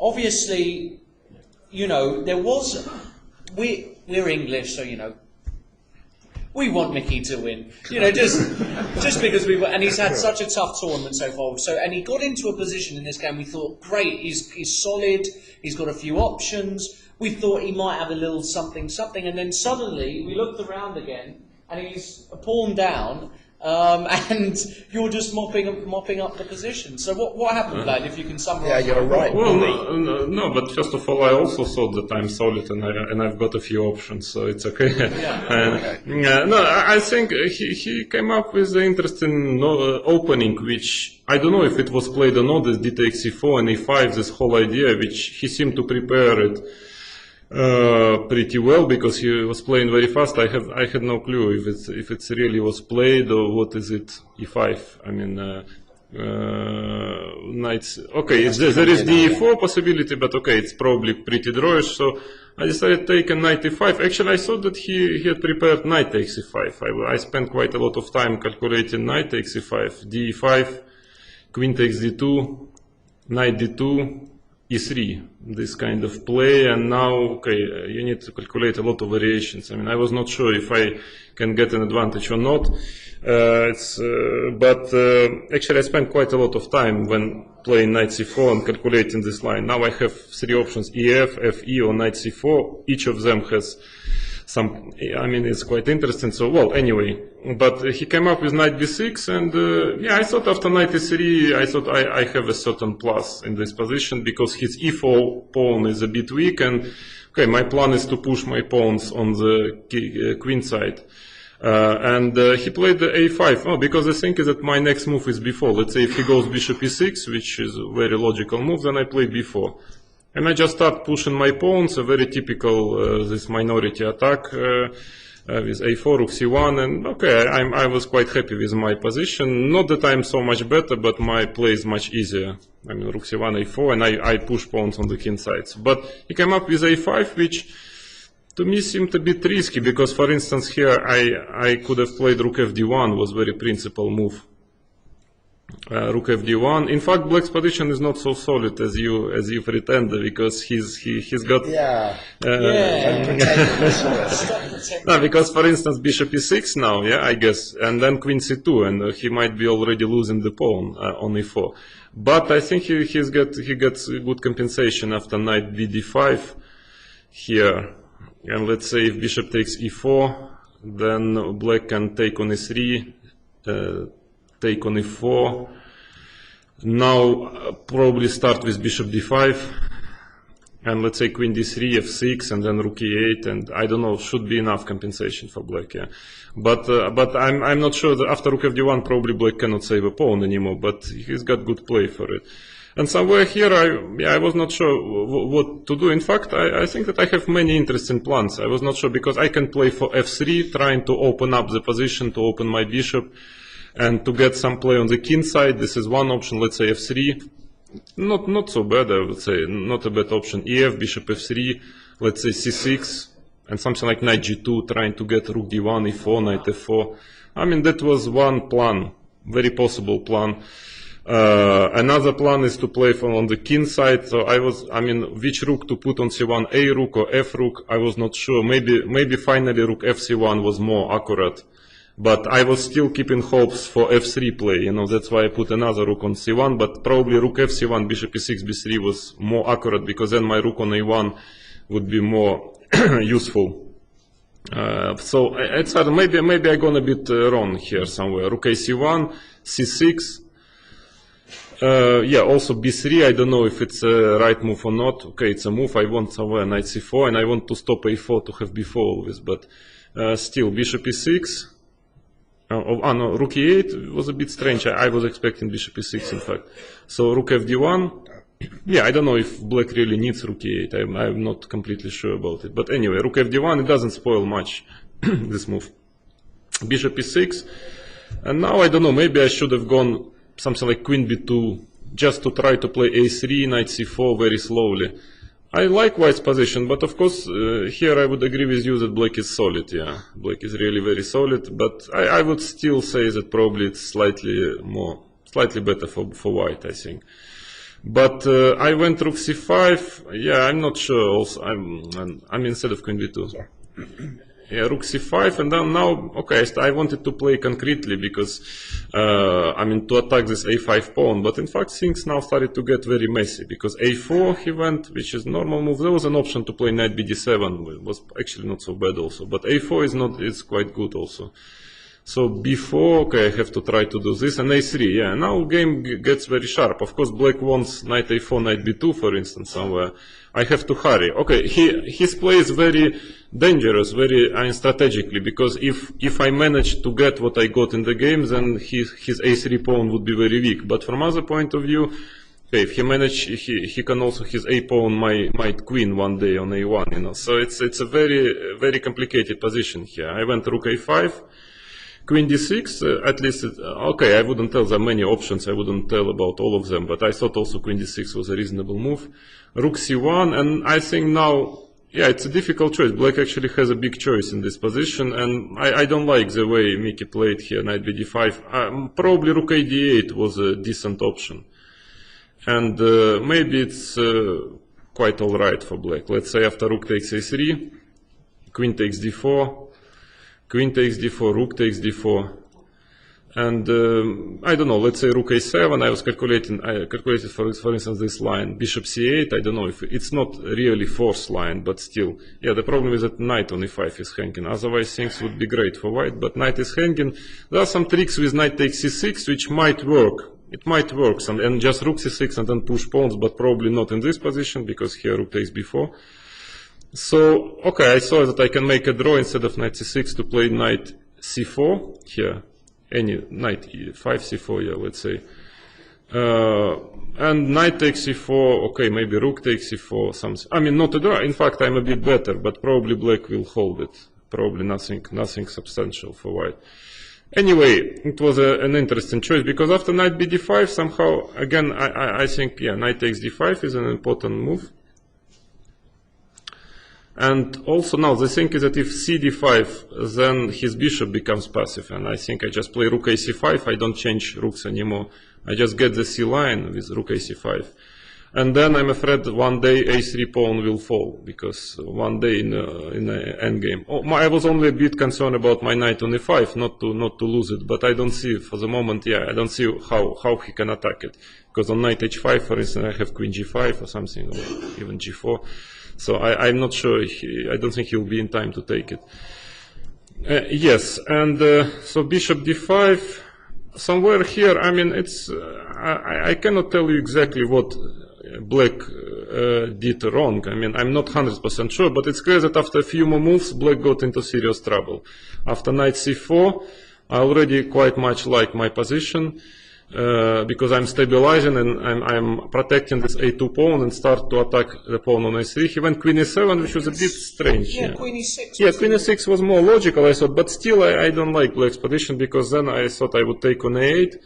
obviously, you know, there was, we're English, so, you know, we want Mickey to win, you know, just because and he's had such a tough tournament so far. So, and he got into a position in this game. We thought, great, he's solid. He's got a few options. We thought he might have a little something, and then suddenly we looked around again, and he's a pawn down. And you're just mopping up the position. So what happened, Vlad, if you can summarize? Yeah, you're right. Well, no, but first of all, I also thought that I'm solid and I've got a few options, so it's okay. Yeah. No, I think he came up with an interesting opening, which I don't know if it was played or not, this d takes e4 and e5, this whole idea, which he seemed to prepare it pretty well, because he was playing very fast. I had no clue if it's really was played or what is it. E5. I mean, knights. Okay, there is the e4 possibility, but okay, it's probably pretty drawish. So I decided to take a knight e5. Actually, I thought that he had prepared knight takes e5. I spent quite a lot of time calculating knight takes e5, d5, queen takes d2, knight d2. e3, this kind of play, and now, okay, you need to calculate a lot of variations. I mean, I was not sure if I can get an advantage or not, but actually I spent quite a lot of time when playing knight c4 and calculating this line. Now I have three options, ef, fe, or knight c4. Each of them has some, I mean, it's quite interesting. So, well, anyway, but he came up with knight b6, and yeah, I thought after knight e3, I thought I have a certain plus in this position, because his e4 pawn is a bit weak, and okay, my plan is to push my pawns on the queen side. And he played the a5, because the thing is that my next move is b4. Let's say if he goes bishop e6, which is a very logical move, then I play b4. And I just start pushing my pawns, a very typical this minority attack with a4, rook c1, and okay, I was quite happy with my position. Not that I'm so much better, but my play is much easier. I mean, rook c1, a4, and I push pawns on the king sides. But he came up with a5, which to me seemed a bit risky, because, for instance, here I could have played rook fd1, was very principal move. Rook fd1. In fact, black's position is not so solid as you pretend, because he's got no, because for instance bishop e6 now, yeah, I guess, and then queen c2, and he might be already losing the pawn on e4. But I think he gets good compensation after knight bd5 here, and let's say if bishop takes e4, then black can take on e3. Take on e4. Now probably start with bishop d5, and let's say queen d3, f6, and then rook e8, and I don't know, should be enough compensation for black, yeah. But I'm not sure that after rook fd1 probably black cannot save a pawn anymore, but he's got good play for it. And somewhere here I was not sure what to do. In fact, I think that I have many interesting plans. I was not sure, because I can play for f3, trying to open up the position, to open my bishop, and to get some play on the king side. This is one option. Let's say f3, not so bad, I would say, not a bad option. Ef, bishop f3, let's say c6, and something like knight g2, trying to get rook d1, e4, knight f4. I mean, that was one plan, very possible plan. Another plan is to play on the king side. So I mean, which rook to put on c1, a rook or f rook, I was not sure. Maybe finally rook fc1 was more accurate. But I was still keeping hopes for f3 play, you know, that's why I put another rook on c1, but probably rook fc1, bishop e6, b3 was more accurate, because then my rook on a1 would be more useful. So it's hard. Maybe I gone a bit wrong here somewhere. Rook ac1, c6, yeah, also b3, I don't know if it's a right move or not. Okay, it's a move. I want somewhere knight c4, and I want to stop a4 to have b4 always, but still bishop e6. No, rook e8 was a bit strange. I was expecting bishop e6, in fact. So rook fd1. Yeah, I don't know if black really needs rook e8. I'm not completely sure about it. But anyway, rook fd1, it doesn't spoil much, this move. Bishop e6. And now, I don't know, maybe I should have gone something like queen b2, just to try to play a3, knight c4 very slowly. I like white's position, but of course, here I would agree with you that black is solid, yeah. Black is really very solid, but I would still say that probably it's slightly better for white, I think. But I went rook c5. Yeah, I'm not sure. Also, I'm instead of queen b2. Yeah, rook c5, and then now, okay, I wanted to play concretely because, I mean, to attack this a5 pawn, but in fact things now started to get very messy, because a4 he went, which is normal move. There was an option to play knight bd7, it was actually not so bad also, but a4 is not, it's quite good also. So b4, okay, I have to try to do this, and a3, yeah, now game gets very sharp. Of course, black wants knight a4, knight b2, for instance, somewhere. I have to hurry. Okay, his play is very dangerous, very strategically, because if I manage to get what I got in the game, then his a3 pawn would be very weak. But from other point of view, okay, if he manage, he can also his a pawn might queen one day on a1, you know. So it's a very complicated position here. I went rook a5. Queen d6, at least, okay, I wouldn't tell there are many options, I wouldn't tell about all of them, but I thought also queen d6 was a reasonable move. Rook c1, and I think now, yeah, it's a difficult choice. Black actually has a big choice in this position, and I don't like the way Mickey played here, knight bd5. Probably rook a d8 was a decent option. And maybe it's quite alright for black. Let's say after rook takes a3, queen takes d4, queen takes d4, rook takes d4, and I don't know, let's say rook a7, I was calculated for instance this line, bishop c8, I don't know if it's not really forced line, but still, yeah, the problem is that knight on e5 is hanging, otherwise things would be great for white, but knight is hanging. There are some tricks with knight takes c6 which might work, it might work, and just rook c6 and then push pawns, but probably not in this position, because here rook takes b4. So, okay, I saw that I can make a draw instead of knight c6 to play knight c4 here, any knight e5 c4, yeah, let's say. And knight takes c4, okay, maybe rook takes c4, something. I mean, not a draw, in fact, I'm a bit better, but probably black will hold it. Probably nothing substantial for white. Anyway, it was an interesting choice, because after knight bd5, somehow, again, I think, yeah, knight takes d5 is an important move. And also now the thing is that if cd5, then his bishop becomes passive, and I think I just play rook ac5, I don't change rooks anymore, I just get the c line with rook ac5. And then I'm afraid one day a3 pawn will fall, because one day in the endgame. I was only a bit concerned about my knight on e5, not to lose it, but I don't see for the moment, yeah, I don't see how he can attack it. Because on knight h5, for instance, I have queen g5 or something, or even g4. So I'm not sure, I don't think he'll be in time to take it. Yes, and so bishop d5, somewhere here, I mean, it's, I cannot tell you exactly what black did wrong. I mean, I'm not 100% sure, but it's clear that after a few more moves, black got into serious trouble. After knight c4, I already quite much like my position. Because I'm stabilizing and I'm protecting this a2 pawn and start to attack the pawn on a3. He went queen e7, which was a bit strange. Yeah, queen e6. Yeah, queen e6 was more logical, I thought, but still I don't like black's position, because then I thought I would take on a8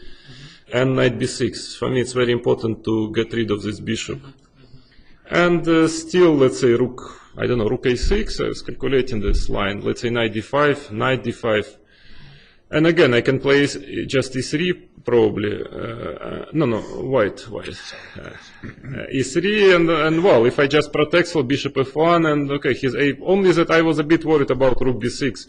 and knight b6. For me, it's very important to get rid of this bishop. And still, let's say rook, I don't know, rook a6, I was calculating this line. Let's say knight d5, knight d5. And again, I can play just e3 probably. White. E3 and well, if I just protect for bishop f1 and okay, his a. Only that I was a bit worried about rook b6.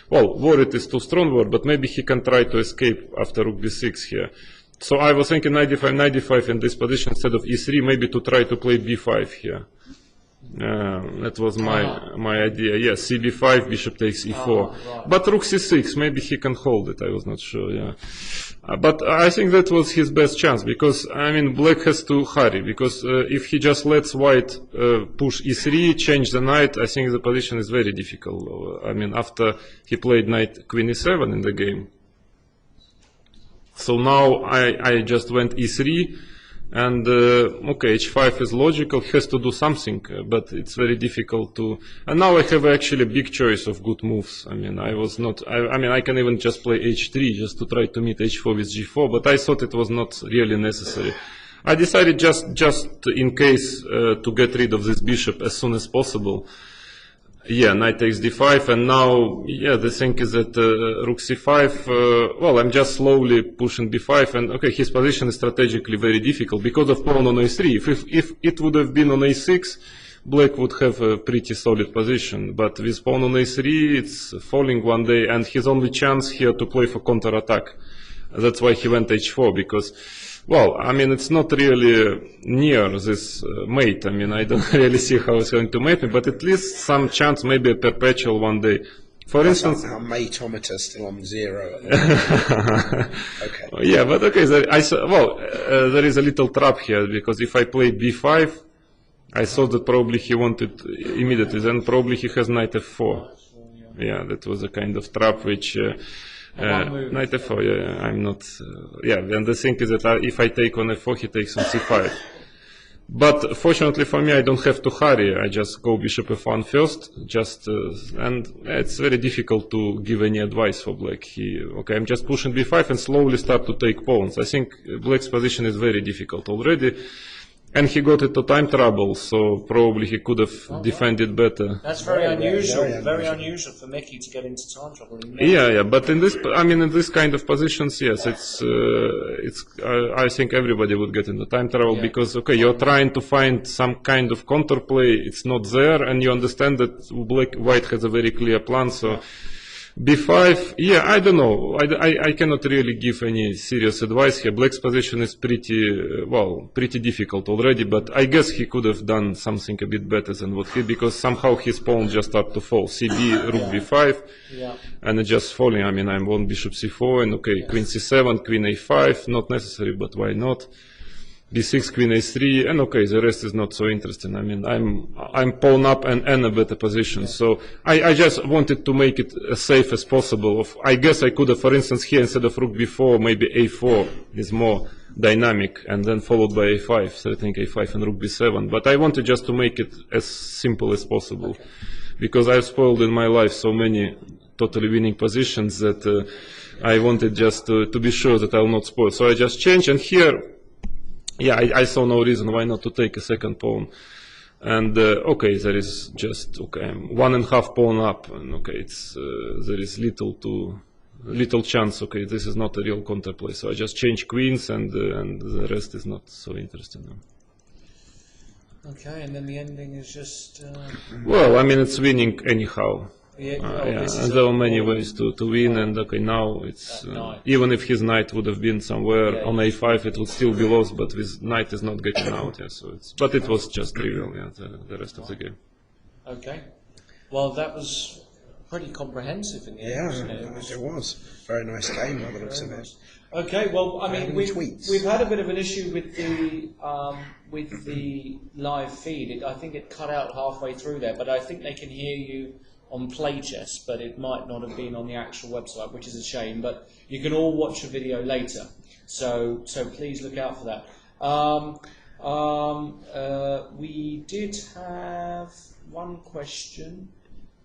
Well, worried is too strong word, but maybe he can try to escape after rook b6 here. So I was thinking knight d5 in this position instead of e3, maybe to try to play b5 here. That was my idea. Yes, cb5, bishop takes e4. Right. But rook c6, maybe he can hold it. I was not sure. Yeah, but I think that was his best chance, because I mean black has to hurry, because if he just lets white push e3, change the knight, I think the position is very difficult. I mean, after he played knight queen e7 in the game. So now I just went e3. And okay, h5 is logical, he has to do something, but it's very difficult to. And now I have actually a big choice of good moves. I mean, I was not. I mean, I can even just play h3 just to try to meet h4 with g4, but I thought it was not really necessary. I decided just in case to get rid of this bishop as soon as possible. Yeah, knight takes d5, and now, yeah, the thing is that rook c5, well, I'm just slowly pushing b5, and okay, his position is strategically very difficult because of pawn on a3. If it would have been on a6, black would have a pretty solid position, but with pawn on a3, it's falling one day, and his only chance here to play for counter-attack. That's why he went h4, because, well, I mean, it's not really near this mate. I mean, I don't really see how it's going to mate me, but at least some chance, maybe a perpetual one day. For instance, our mateometer's still on 0. At the moment. Okay. Yeah, but okay, there is a little trap here, because if I play b5, I thought that probably he wanted immediately, then probably he has knight f4. Yeah, that was a kind of trap which... knight f4, yeah, I'm not... yeah, and the thing is that if I take on f4, he takes on c5. But fortunately for me, I don't have to hurry. I just go bishop f1 first, and it's very difficult to give any advice for black. Okay, I'm just pushing b5 and slowly start to take pawns. I think black's position is very difficult already. And he got into time trouble, so probably he could have defended better. That's very unusual. Very unusual for Mickey to get into time trouble. Yeah, but in this kind of positions, yes, I think everybody would get into time trouble because okay, you're trying to find some kind of counterplay, it's not there, and you understand that white has a very clear plan, so. b5, yeah, I don't know. I cannot really give any serious advice here. Black's position is pretty difficult already, but I guess he could have done something a bit better than what he, because somehow his pawn just start to fall. cb, rook b5, and it's just falling. I mean, I'm on bishop c4, and okay, queen c7, queen a5, not necessary, but why not? b6, queen a3, and okay, the rest is not so interesting. I mean, I'm pawn up and in a better position, so I just wanted to make it as safe as possible. I guess I could have, for instance, here instead of rook b4, maybe a4 is more dynamic, and then followed by a5, threatening a5 and rook b7. But I wanted just to make it as simple as possible, because I've spoiled in my life so many totally winning positions that I wanted just to be sure that I'll not spoil. So I just changed, and here. Yeah, I saw no reason why not to take a second pawn. And okay, there is just 1.5 pawn up, and okay, there is little chance. Okay, this is not a real counterplay. So I just change queens, and the rest is not so interesting. Okay, and then the ending is just. Well, I mean, it's winning anyhow. And there are many ways to win, and okay, now it's even if his knight would have been somewhere on a5, it would still be lost. But his knight is not getting out, but it was just trivial, the rest of the game. Okay, well, that was pretty comprehensive in the end, wasn't it? It was very nice game by the looks of it. Okay, well, I mean, we've had a bit of an issue with the live feed. I think it cut out halfway through there, but I think they can hear you on Playchess, but it might not have been on the actual website, which is a shame. But you can all watch the video later, so please look out for that. We did have one question,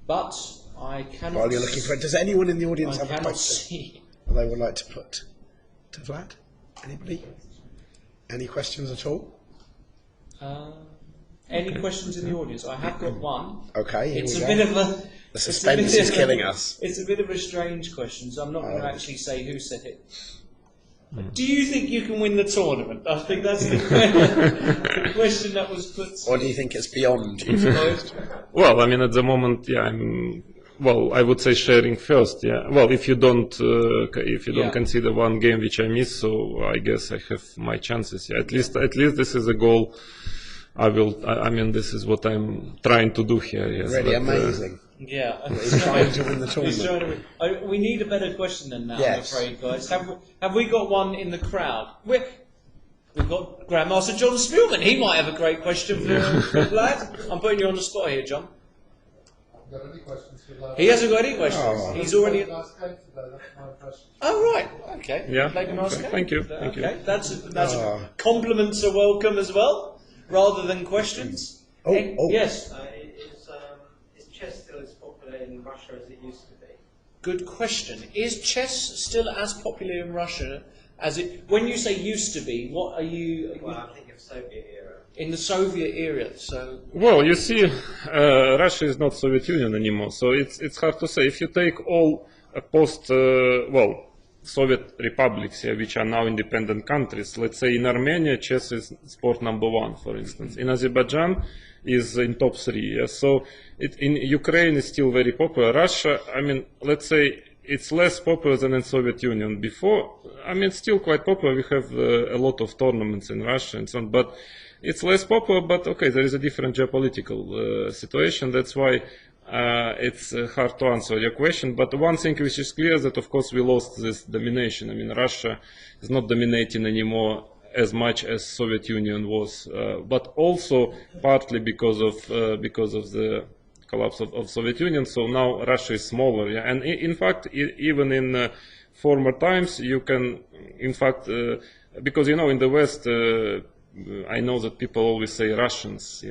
but I cannot. While you're looking for it, does anyone in the audience have a question see. they would like to put to Vlad? Anybody? Any questions at all? Any questions in the audience? I have got one. Okay, here it's we a go. bit of a. The suspense is killing us. It's a bit of a strange question, so I'm not going to actually say who said it. Do you think you can win the tournament? I think that's the question that was put. Or do you think it's beyond you? Well, I mean, at the moment, yeah, I would say sharing first, yeah. Well, if you don't consider one game which I missed, so I guess I have my chances. Yeah, at least this is a goal. I mean, this is what I'm trying to do here. Yes, really amazing. Yeah, he's trying to win the tournament. We need a better question than that, yes. I'm afraid, guys. Have we got one in the crowd? We've got Grandmaster John Spielman. He might have a great question for Vlad. I'm putting you on the spot here, John. Got any questions for Vlad? He hasn't got any questions. Oh. He's already. Nice game today. That's my impression. Oh right, okay. Yeah. Played a nice game. Thank you. Okay, that's compliments are welcome as well, rather than questions. Yes. Is chess still as popular in Russia as it used to be? Good question. Is chess still as popular in Russia as it? When you say used to be, what are you? Well, I think of Soviet era. in the Soviet era. So Well, you see, Russia is not Soviet Union anymore, so it's hard to say. If you take all Soviet republics, which are now independent countries, let's say in Armenia, chess is sport number 1, for instance. In Azerbaijan, is in top 3. Yeah? So in Ukraine, it's still very popular. Russia, I mean, let's say it's less popular than in Soviet Union before. I mean, still quite popular. We have a lot of tournaments in Russia and so on, but it's less popular. But okay, there is a different geopolitical situation. That's why it's hard to answer your question. But one thing which is clear is that, of course, we lost this domination. I mean, Russia is not dominating anymore as much as Soviet Union was, but also partly because of the collapse of Soviet Union. So now Russia is smaller, yeah? And in fact, even in former times, you can, in fact, because in the West, I know that people always say Russians,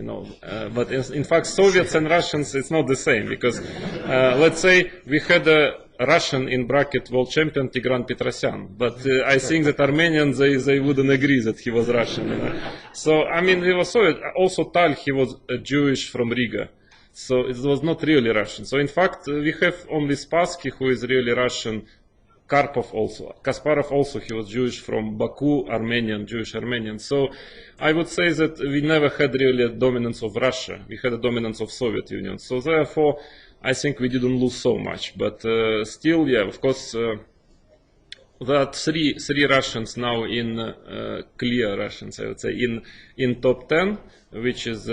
but in fact, Soviets and Russians, it's not the same, because let's say we had a Russian in bracket world champion Tigran Petrosyan, but I think that Armenians they wouldn't agree that he was Russian. So I mean, he was Soviet. Also Tal, he was Jewish from Riga, so it was not really Russian. So in fact, we have only Spassky, who is really Russian. Karpov also, Kasparov also, he was Jewish from Baku, Jewish Armenian. So I would say that we never had really a dominance of Russia. We had a dominance of Soviet Union. So therefore, I think we didn't lose so much. But still, yeah, of course, there are three Russians now in clear Russians, I would say, in top 10, which is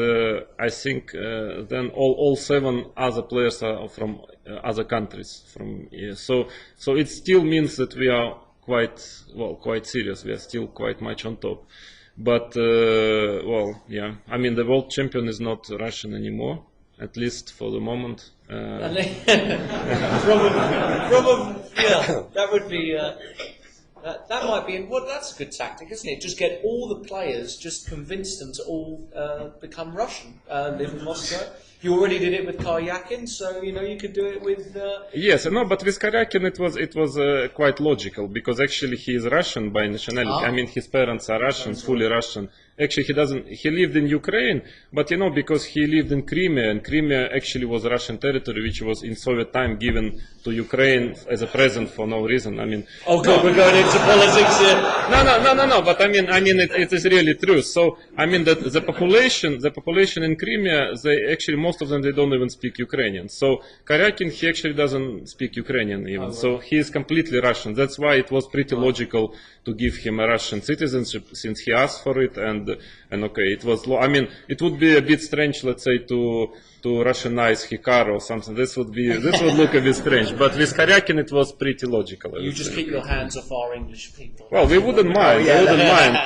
I think then all 7 other players are from other countries. So it still means that we are quite serious. We are still quite much on top. But yeah, I mean, the world champion is not Russian anymore, at least for the moment. Probably, yeah, that would be. That might be. Well, that's a good tactic, isn't it? Just get all the players, just convince them to all become Russian, live in Moscow. You already did it with Karyakin, so you could do it with. Yes, no, but with Karyakin it was quite logical, because actually he is Russian by nationality. I mean, his parents are Russians, fully Russian. Actually, he lived in Ukraine, but because he lived in Crimea, and Crimea actually was Russian territory, which was in Soviet time given to Ukraine as a present for no reason. I mean, oh God, we're going into politics here. No. But I mean, it is really true. So I mean that the population in Crimea, most of them, they don't even speak Ukrainian. So Karyakin, he actually doesn't speak Ukrainian even. Right. So he is completely Russian. That's why it was pretty logical to give him a Russian citizenship, since he asked for it. And okay, it was. I mean, it would be a bit strange, let's say, to Russianize Hikaru or something. This would look a bit strange. But with Karyakin, it was pretty logical. You just keep your hands off our English people. Well, we wouldn't mind. We wouldn't mind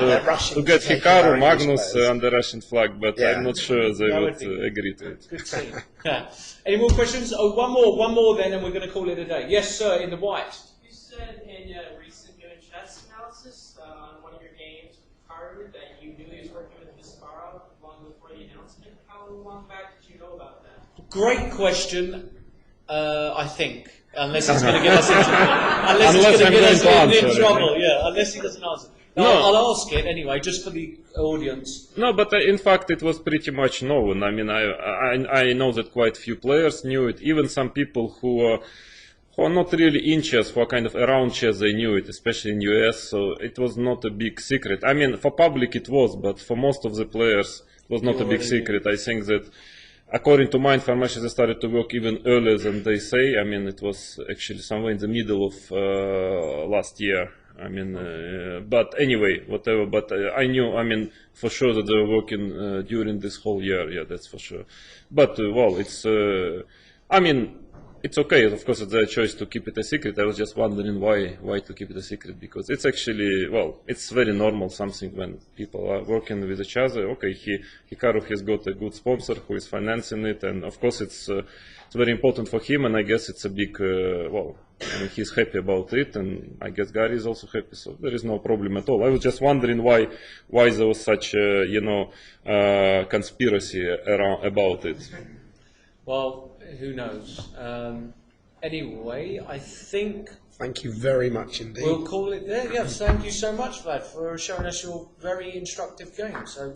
to get Hikaru, Magnus under Russian flag, but I'm not sure they would agree to it. Good team. Yeah. Any more questions? Oh, one more then, and we're going to call it a day. Yes, sir, in the white. You said in a recent chess analysis on one of your games with Hikaru that you knew he was working with Kasparov long before the announcement. How long back did you know about that? Great question. I think, unless it's going to get us in trouble. Yeah, unless he doesn't answer. No, I'll ask it anyway, just for the audience. No, but in fact, it was pretty much known. I mean, I know that quite few players knew it. Even some people who are not really in chess, who are kind of around chess, they knew it, especially in US. So it was not a big secret. I mean, for public it was, but for most of the players, it was not a big secret. I think that, according to my information, they started to work even earlier than they say. I mean, it was actually somewhere in the middle of last year. I mean, but anyway, whatever. But I knew, I mean, for sure that they were working during this whole year. Yeah, that's for sure. But it's, I mean, it's okay. Of course, it's their choice to keep it a secret. I was just wondering why to keep it a secret, because it's actually, it's very normal something when people are working with each other. Okay, Hikaru has got a good sponsor who is financing it, and of course it's very important for him, and I guess it's a big, I mean, he's happy about it, and I guess Gary is also happy, so there is no problem at all. I was just wondering why there was such conspiracy about it. Well, who knows? Anyway, I think Thank you very much indeed. we'll call it there. Yes, thank you so much, Vlad, for showing us your very instructive game. So.